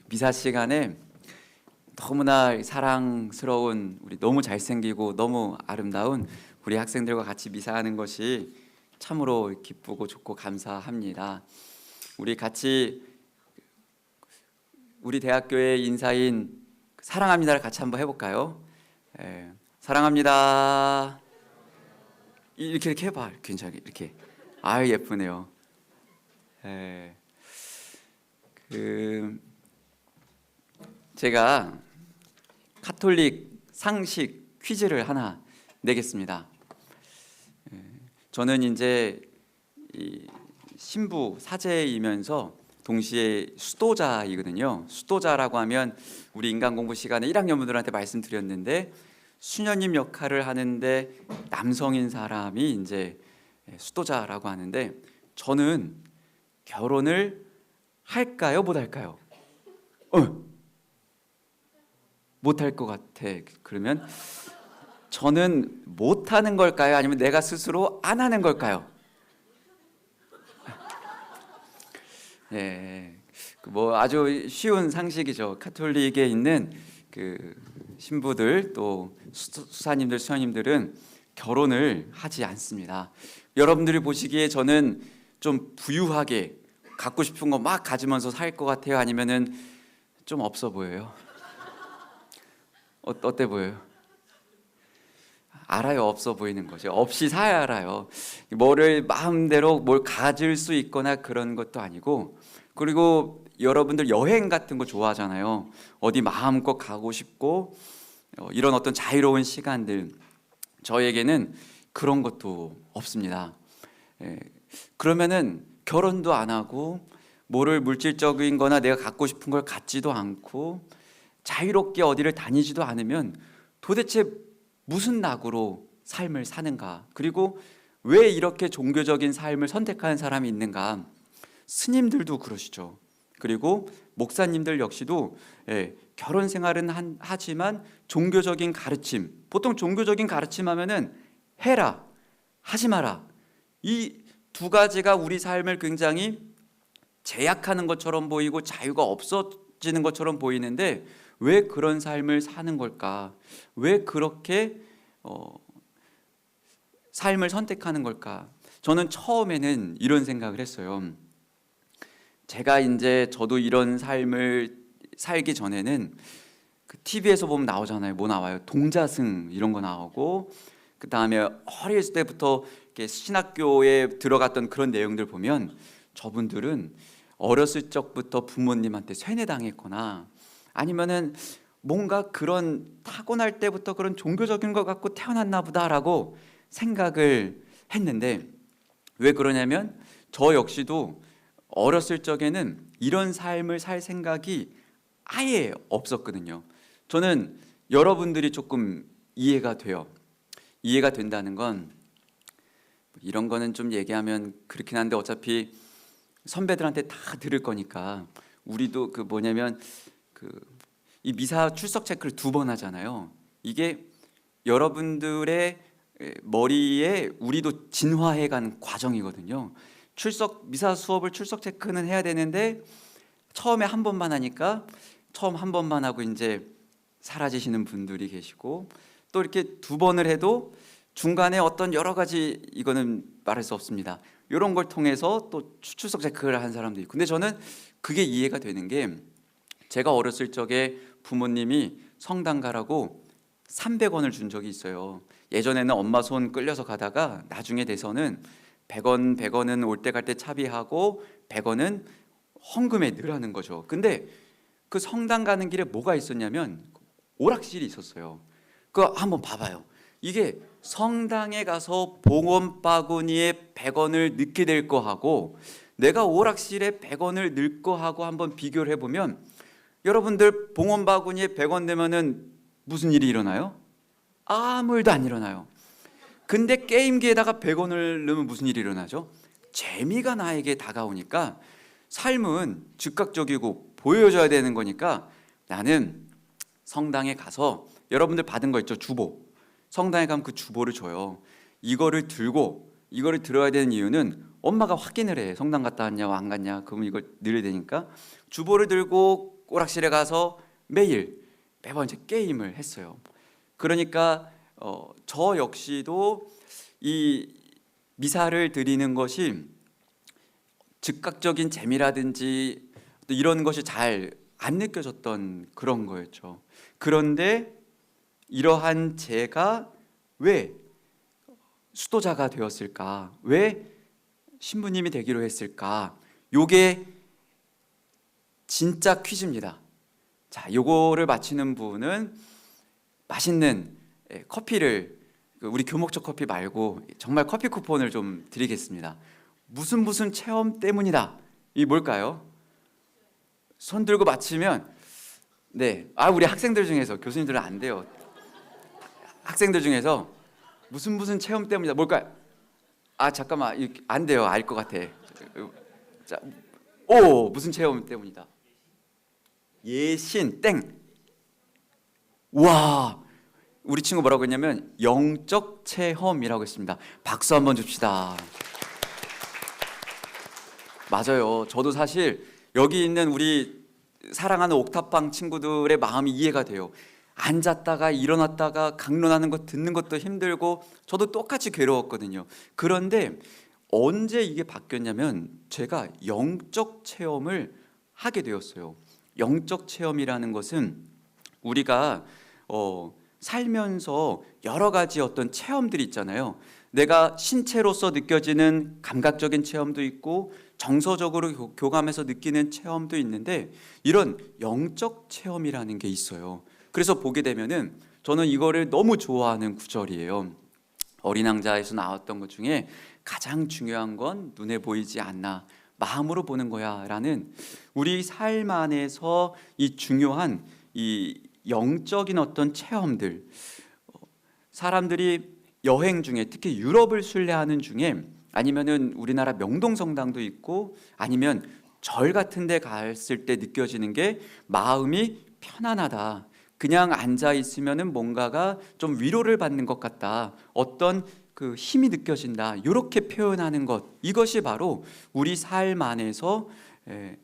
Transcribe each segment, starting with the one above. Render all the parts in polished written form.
미사 시간에 너무나 사랑스러운 우리 너무 잘생기고 너무 아름다운 우리 학생들과 같이 미사하는 것이 참으로 기쁘고 좋고 감사합니다. 우리 같이 우리 대학교의 인사인 사랑합니다를 같이 한번 해볼까요? 사랑합니다. 이렇게 해봐. 괜찮게 이렇게. 아유 예쁘네요. 제가 카톨릭 상식 퀴즈를 하나 내겠습니다. 저는 이제 이 신부 사제이면서 동시에 수도자이거든요. 수도자라고 하면 우리 인간 공부 시간에 1학년 분들한테 말씀드렸는데 수녀님 역할을 하는데 남성인 사람이 이제 수도자라고 하는데 저는 결혼을 할까요? 못 할까요? 못 할 것 같아. 그러면 저는 못 하는 걸까요? 아니면 내가 스스로 안 하는 걸까요? 뭐 아주 쉬운 상식이죠. 카톨릭에 있는 그 신부들 또 수사님들 수녀님들은 결혼을 하지 않습니다. 여러분들이 보시기에 저는 좀 부유하게 갖고 싶은 거 막 가지면서 살 것 같아요? 아니면은 좀 없어 보여요? 어때 보여요? 알아요. 없어 보이는 거죠. 없이 사야 알아요. 뭐를 마음대로 뭘 가질 수 있거나 그런 것도 아니고, 그리고 여러분들 여행 같은 거 좋아하잖아요. 어디 마음껏 가고 싶고 이런 어떤 자유로운 시간들, 저에게는 그런 것도 없습니다. 그러면은 결혼도 안 하고 뭐를 물질적인 거나 내가 갖고 싶은 걸 갖지도 않고 자유롭게 어디를 다니지도 않으면 도대체 무슨 낙으로 삶을 사는가? 그리고 왜 이렇게 종교적인 삶을 선택하는 사람이 있는가? 스님들도 그러시죠. 그리고 목사님들 역시도 결혼 생활은 하지만 종교적인 가르침, 보통 종교적인 가르침 하면은 해라, 하지 마라, 이 두 가지가 우리 삶을 굉장히 제약하는 것처럼 보이고 자유가 없어지는 것처럼 보이는데 왜 그런 삶을 사는 걸까? 왜 그렇게 삶을 선택하는 걸까? 저는 처음에는 이런 생각을 했어요. 제가 이제 저도 이런 삶을 살기 전에는 그 TV에서 보면 나오잖아요. 뭐 나와요? 동자승 이런 거 나오고, 그 다음에 어렸을 때부터 이렇게 신학교에 들어갔던 그런 내용들 보면 저분들은 어렸을 적부터 부모님한테 세뇌당했거나 아니면은 뭔가 그런 타고날 때부터 그런 종교적인 것 갖고 태어났나 보다라고 생각을 했는데, 왜 그러냐면 저 역시도 어렸을 적에는 이런 삶을 살 생각이 아예 없었거든요. 저는 여러분들이 조금 이해가 돼요. 이해가 된다는 건, 이런 거는 좀 얘기하면 그렇긴 한데 어차피 선배들한테 다 들을 거니까, 우리도 그 뭐냐면 이 미사 출석 체크를 2번 하잖아요. 이게 여러분들의 머리에 우리도 진화해간 과정이거든요. 미사 수업을 출석 체크는 해야 되는데 처음에 한 번만 하니까 처음 한 번만 하고 이제 사라지시는 분들이 계시고, 또 이렇게 2번을 해도 중간에 어떤 여러 가지, 이거는 말할 수 없습니다, 이런 걸 통해서 또 출석 체크를 한 사람도 있고. 근데 저는 그게 이해가 되는 게, 제가 어렸을 적에 부모님이 성당 가라고 300원을 준 적이 있어요. 예전에는 엄마 손 끌려서 가다가 나중에 돼서는 100원은 올 때 갈 때 차비하고 100원은 헌금에 넣으라는 거죠. 근데 그 성당 가는 길에 뭐가 있었냐면 오락실이 있었어요. 그거 한번 봐봐요. 이게 성당에 가서 봉원 바구니에 100원을 넣게 될 거하고 내가 오락실에 100원을 넣을 거하고 한번 비교를 해보면, 여러분들 봉원 바구니에 100원 내면은 무슨 일이 일어나요? 아무 일도 안 일어나요. 근데 게임기에다가 100원을 넣으면 무슨 일이 일어나죠? 재미가 나에게 다가오니까 삶은 즉각적이고 보여줘야 되는 거니까, 나는 성당에 가서, 여러분들 받은 거 있죠? 주보. 성당에 가면 그 주보를 줘요. 이거를 들어야 되는 이유는 엄마가 확인을 해. 성당 갔다 왔냐 안 갔냐. 그러면 이걸 넣어야 되니까 주보를 들고 오락실에 가서 매번 이제 게임을 했어요. 그러니까 저 역시도 이 미사를 드리는 것이 즉각적인 재미라든지 또 이런 것이 잘 안 느껴졌던 그런 거였죠. 그런데 이러한 제가 왜 수도자가 되었을까? 왜 신부님이 되기로 했을까? 요게 진짜 퀴즈입니다. 자, 요거를 맞히는 분은 맛있는 커피를, 우리 교목적 커피 말고 정말 커피 쿠폰을 좀 드리겠습니다. 무슨 체험 때문이다. 이 뭘까요? 손 들고 맞히면 네, 우리 학생들 중에서, 교수님들은 안 돼요. 학생들 중에서 무슨 체험 때문이다. 뭘까요? 잠깐만, 안 돼요. 알 것 같아. 자, 무슨 체험 때문이다. 예신 땡. 와, 우리 친구 뭐라고 했냐면 영적 체험이라고 했습니다. 박수 한번 줍시다. 맞아요. 저도 사실 여기 있는 우리 사랑하는 옥탑방 친구들의 마음이 이해가 돼요. 앉았다가 일어났다가 강론하는 것 듣는 것도 힘들고 저도 똑같이 괴로웠거든요. 그런데 언제 이게 바뀌었냐면 제가 영적 체험을 하게 되었어요. 영적 체험이라는 것은 우리가 살면서 여러 가지 어떤 체험들이 있잖아요. 내가 신체로서 느껴지는 감각적인 체험도 있고 정서적으로 교감해서 느끼는 체험도 있는데 이런 영적 체험이라는 게 있어요. 그래서 보게 되면은 저는 이거를 너무 좋아하는 구절이에요. 어린 왕자에서 나왔던 것 중에 가장 중요한 건 눈에 보이지 않나 마음으로 보는 거야 라는 우리 삶 안에서 이 중요한 이 영적인 어떤 체험들, 사람들이 여행 중에 특히 유럽을 순례하는 중에 아니면은 우리나라 명동성당도 있고 아니면 절 같은 데 갔을 때 느껴지는 게 마음이 편안하다. 그냥 앉아 있으면은 뭔가가 좀 위로를 받는 것 같다. 어떤 그 힘이 느껴진다. 이렇게 표현하는 것. 이것이 바로 우리 삶 안에서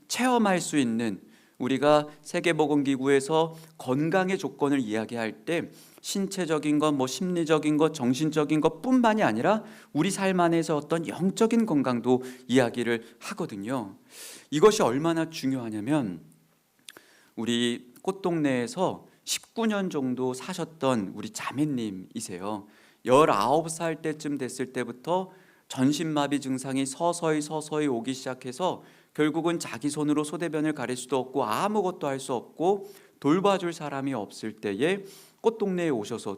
체험할 수 있는, 우리가 세계보건기구에서 건강의 조건을 이야기할 때 신체적인 것, 심리적인 것, 정신적인 것뿐만이 아니라 우리 삶 안에서 어떤 영적인 건강도 이야기를 하거든요. 이것이 얼마나 중요하냐면 우리 꽃동네에서 19년 정도 사셨던 우리 자매님이세요. 19살 때쯤 됐을 때부터 전신마비 증상이 서서히 오기 시작해서 결국은 자기 손으로 소대변을 가릴 수도 없고 아무것도 할 수 없고 돌봐줄 사람이 없을 때에 꽃동네에 오셔서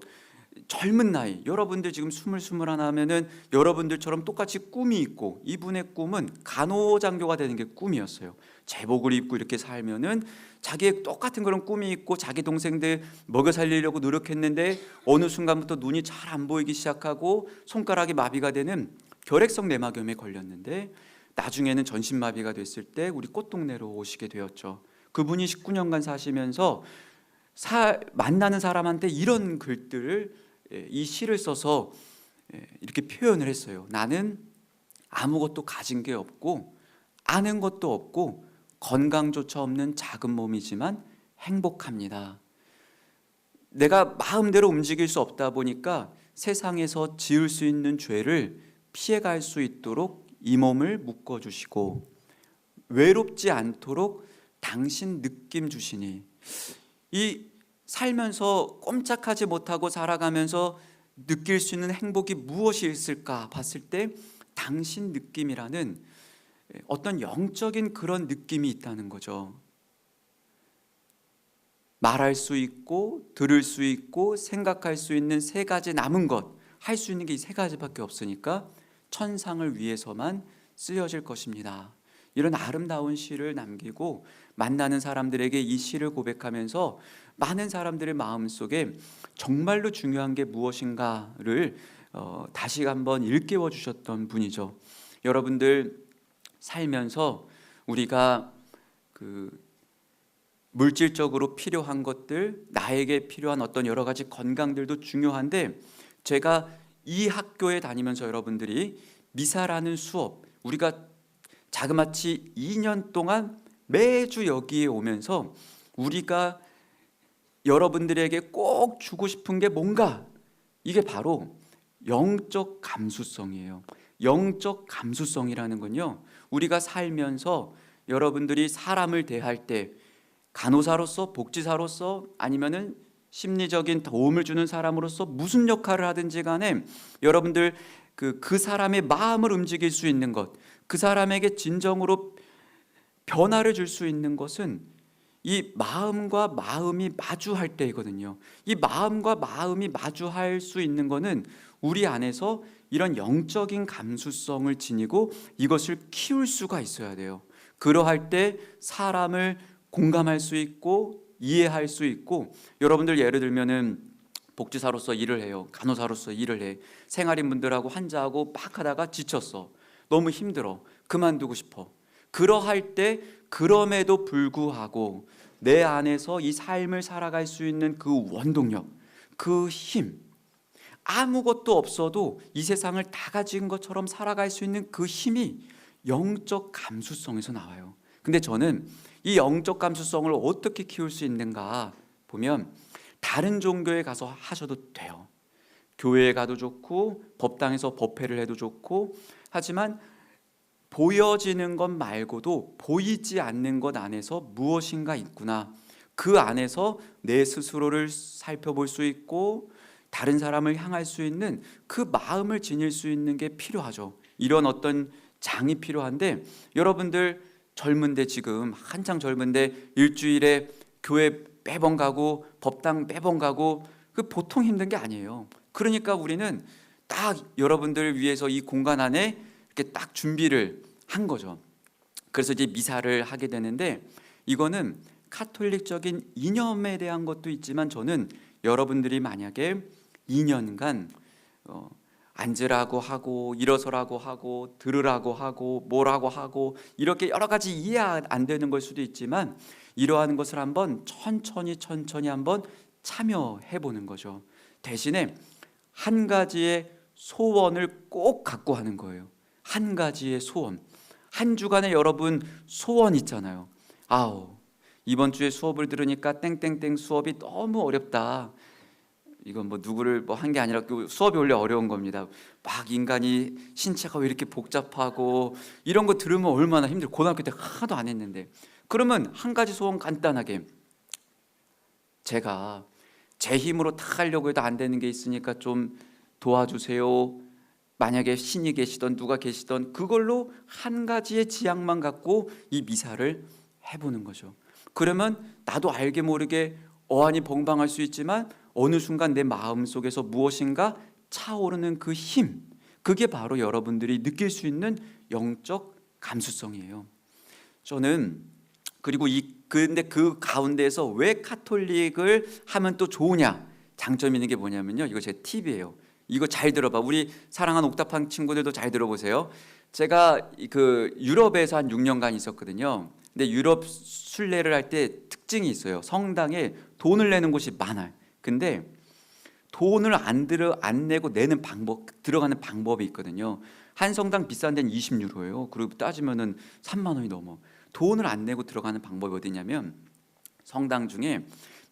젊은 나이, 여러분들 지금 21 하면은 여러분들처럼 똑같이 꿈이 있고, 이분의 꿈은 간호장교가 되는 게 꿈이었어요. 제복을 입고 이렇게 살면은 자기의 똑같은 그런 꿈이 있고 자기 동생들 먹여 살리려고 노력했는데 어느 순간부터 눈이 잘 안 보이기 시작하고 손가락이 마비가 되는 결핵성 내막염에 걸렸는데 나중에는 전신마비가 됐을 때 우리 꽃동네로 오시게 되었죠. 그분이 19년간 사시면서 만나는 사람한테 이런 글들을, 이 시를 써서 이렇게 표현을 했어요. 나는 아무것도 가진 게 없고 아는 것도 없고 건강조차 없는 작은 몸이지만 행복합니다. 내가 마음대로 움직일 수 없다 보니까 세상에서 지을 수 있는 죄를 피해갈 수 있도록 이 몸을 묶어주시고 외롭지 않도록 당신 느낌 주시니, 이 살면서 꼼짝하지 못하고 살아가면서 느낄 수 있는 행복이 무엇이 있을까 봤을 때 당신 느낌이라는 어떤 영적인 그런 느낌이 있다는 거죠. 말할 수 있고 들을 수 있고 생각할 수 있는 세 가지 남은 것, 할 수 있는 게 이 세 가지밖에 없으니까 천상을 위해서만 쓰여질 것입니다. 이런 아름다운 시를 남기고 만나는 사람들에게 이 시를 고백하면서 많은 사람들의 마음속에 정말로 중요한 게 무엇인가를 다시 한번 일깨워 주셨던 분이죠. 여러분들 살면서 우리가 물질적으로 필요한 것들, 나에게 필요한 어떤 여러 가지 건강들도 중요한데, 제가 이 학교에 다니면서 여러분들이 미사라는 수업, 우리가 자그마치 2년 동안 매주 여기에 오면서 우리가 여러분들에게 꼭 주고 싶은 게 뭔가? 이게 바로 영적 감수성이에요. 영적 감수성이라는 건요, 우리가 살면서 여러분들이 사람을 대할 때 간호사로서, 복지사로서, 아니면은 심리적인 도움을 주는 사람으로서 무슨 역할을 하든지 간에 여러분들 그 사람의 마음을 움직일 수 있는 것, 그 사람에게 진정으로 변화를 줄 수 있는 것은 이 마음과 마음이 마주할 때이거든요. 이 마음과 마음이 마주할 수 있는 것은 우리 안에서 이런 영적인 감수성을 지니고 이것을 키울 수가 있어야 돼요. 그러할 때 사람을 공감할 수 있고 이해할 수 있고, 여러분들 예를 들면은 복지사로서 일을 해요. 간호사로서 일을 해. 생활인분들하고 환자하고 막 하다가 지쳤어. 너무 힘들어. 그만두고 싶어. 그러할 때 그럼에도 불구하고 내 안에서 이 삶을 살아갈 수 있는 그 원동력, 그 힘, 아무것도 없어도 이 세상을 다 가진 것처럼 살아갈 수 있는 그 힘이 영적 감수성에서 나와요. 근데 저는 이 영적 감수성을 어떻게 키울 수 있는가 보면, 다른 종교에 가서 하셔도 돼요. 교회에 가도 좋고 법당에서 법회를 해도 좋고, 하지만 보여지는 것 말고도 보이지 않는 것 안에서 무엇인가 있구나, 그 안에서 내 스스로를 살펴볼 수 있고 다른 사람을 향할 수 있는 그 마음을 지닐 수 있는 게 필요하죠. 이런 어떤 장이 필요한데, 여러분들 젊은데, 지금 한창 젊은데 일주일에 교회 매번 가고 법당 매번 가고, 그 보통 힘든 게 아니에요. 그러니까 우리는 딱 여러분들 위해서 이 공간 안에 이렇게 딱 준비를 한 거죠. 그래서 이제 미사를 하게 되는데, 이거는 카톨릭적인 이념에 대한 것도 있지만, 저는 여러분들이 만약에 2년간 앉으라고 하고 일어서라고 하고 들으라고 하고 뭐라고 하고 이렇게 여러 가지 이해 안 되는 걸 수도 있지만, 이러한 것을 한번 천천히 한번 참여해 보는 거죠. 대신에 한 가지의 소원을 꼭 갖고 하는 거예요. 한 가지의 소원. 한 주간에 여러분 소원 있잖아요. 아우, 이번 주에 수업을 들으니까 땡땡땡 수업이 너무 어렵다. 이건 뭐 누구를 뭐 한 게 아니라 그 수업이 원래 어려운 겁니다. 막 인간이 신체가 왜 이렇게 복잡하고, 이런 거 들으면 얼마나 힘들어. 고등학교 때 하나도 안 했는데. 그러면 한 가지 소원 간단하게, 제가 제 힘으로 다 하려고 해도 안 되는 게 있으니까 좀 도와주세요. 만약에 신이 계시던 누가 계시던, 그걸로 한 가지의 지향만 갖고 이 미사를 해보는 거죠. 그러면 나도 알게 모르게 어안이 벙벙할 수 있지만 어느 순간 내 마음속에서 무엇인가 차오르는 그 힘, 그게 바로 여러분들이 느낄 수 있는 영적 감수성이에요. 저는 그리고 근데 그 가운데에서 왜 카톨릭을 하면 또 좋으냐, 장점 있는 게 뭐냐면요, 이거 제 팁이에요. 이거 잘 들어봐. 우리 사랑하는 옥탑방 친구들도 잘 들어보세요. 제가 그 유럽에서 한 6년간 있었거든요. 근데 유럽 순례를 할 때 특징이 있어요. 성당에 돈을 내는 곳이 많아요. 근데 돈을 안 내고 내는 방법, 들어가는 방법이 있거든요. 한 성당 비싼 데는 20유로예요. 그리고 따지면은 3만 원이 넘어. 돈을 안 내고 들어가는 방법이 어디냐면, 성당 중에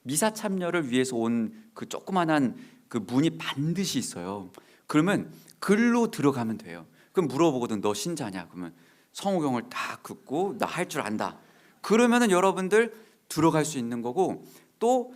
미사 참여를 위해서 온 그 조그만한 그 문이 반드시 있어요. 그러면 글로 들어가면 돼요. 그럼 물어보거든, 너 신자냐? 그러면 성호경을 딱 긋고 나 할 줄 안다. 그러면은 여러분들 들어갈 수 있는 거고, 또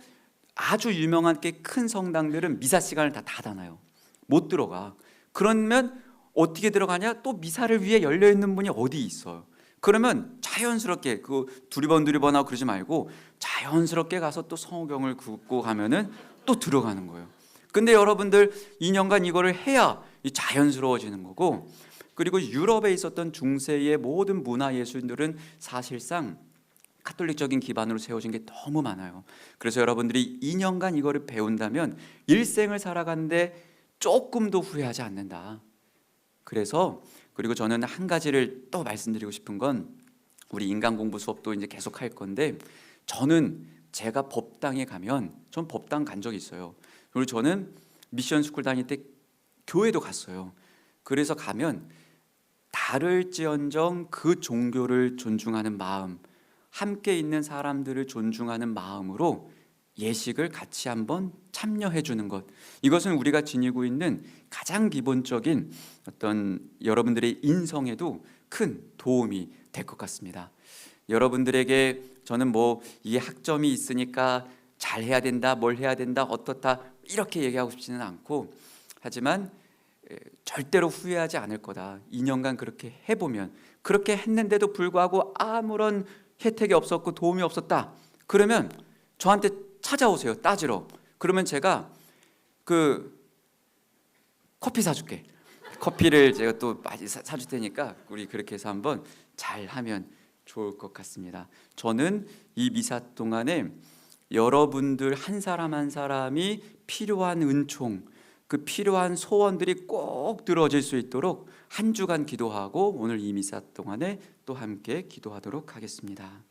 아주 유명한 게 큰 성당들은 미사 시간을 다 닫아놔요. 못 들어가. 그러면 어떻게 들어가냐? 또 미사를 위해 열려 있는 문이 어디 있어요. 그러면 자연스럽게 그 두리번두리번하고 그러지 말고 자연스럽게 가서 또 성호경을 긋고 가면은 또 들어가는 거예요. 근데 여러분들 2년간 이거를 해야 자연스러워지는 거고, 그리고 유럽에 있었던 중세의 모든 문화 예술들은 사실상 카톨릭적인 기반으로 세워진 게 너무 많아요. 그래서 여러분들이 2년간 이거를 배운다면 일생을 살아가는데 조금도 후회하지 않는다. 그래서 그리고 저는 한 가지를 또 말씀드리고 싶은 건, 우리 인간 공부 수업도 이제 계속 할 건데, 저는 제가 법당에 가면, 전 법당 간 적이 있어요. 그리고 저는 미션 스쿨 다닐 때 교회도 갔어요. 그래서 가면 다를지언정 그 종교를 존중하는 마음, 함께 있는 사람들을 존중하는 마음으로 예식을 같이 한번 참여해 주는 것, 이것은 우리가 지니고 있는 가장 기본적인 어떤 여러분들의 인성에도 큰 도움이 될 것 같습니다. 여러분들에게 저는 뭐 이게 학점이 있으니까 잘 해야 된다, 뭘 해야 된다, 어떻다 이렇게 얘기하고 싶지는 않고, 하지만 절대로 후회하지 않을 거다. 2년간 그렇게 해보면, 그렇게 했는데도 불구하고 아무런 혜택이 없었고 도움이 없었다, 그러면 저한테 찾아오세요, 따지러. 그러면 제가 그 커피 사줄게. 커피를 제가 또 많이 사줄 테니까 우리 그렇게 해서 한번 잘 하면 좋을 것 같습니다. 저는 이 미사 동안에 여러분들 한 사람 한 사람이 필요한 은총, 그 필요한 소원들이 꼭 들어질 수 있도록 한 주간 기도하고 오늘 이 미사 동안에 또 함께 기도하도록 하겠습니다.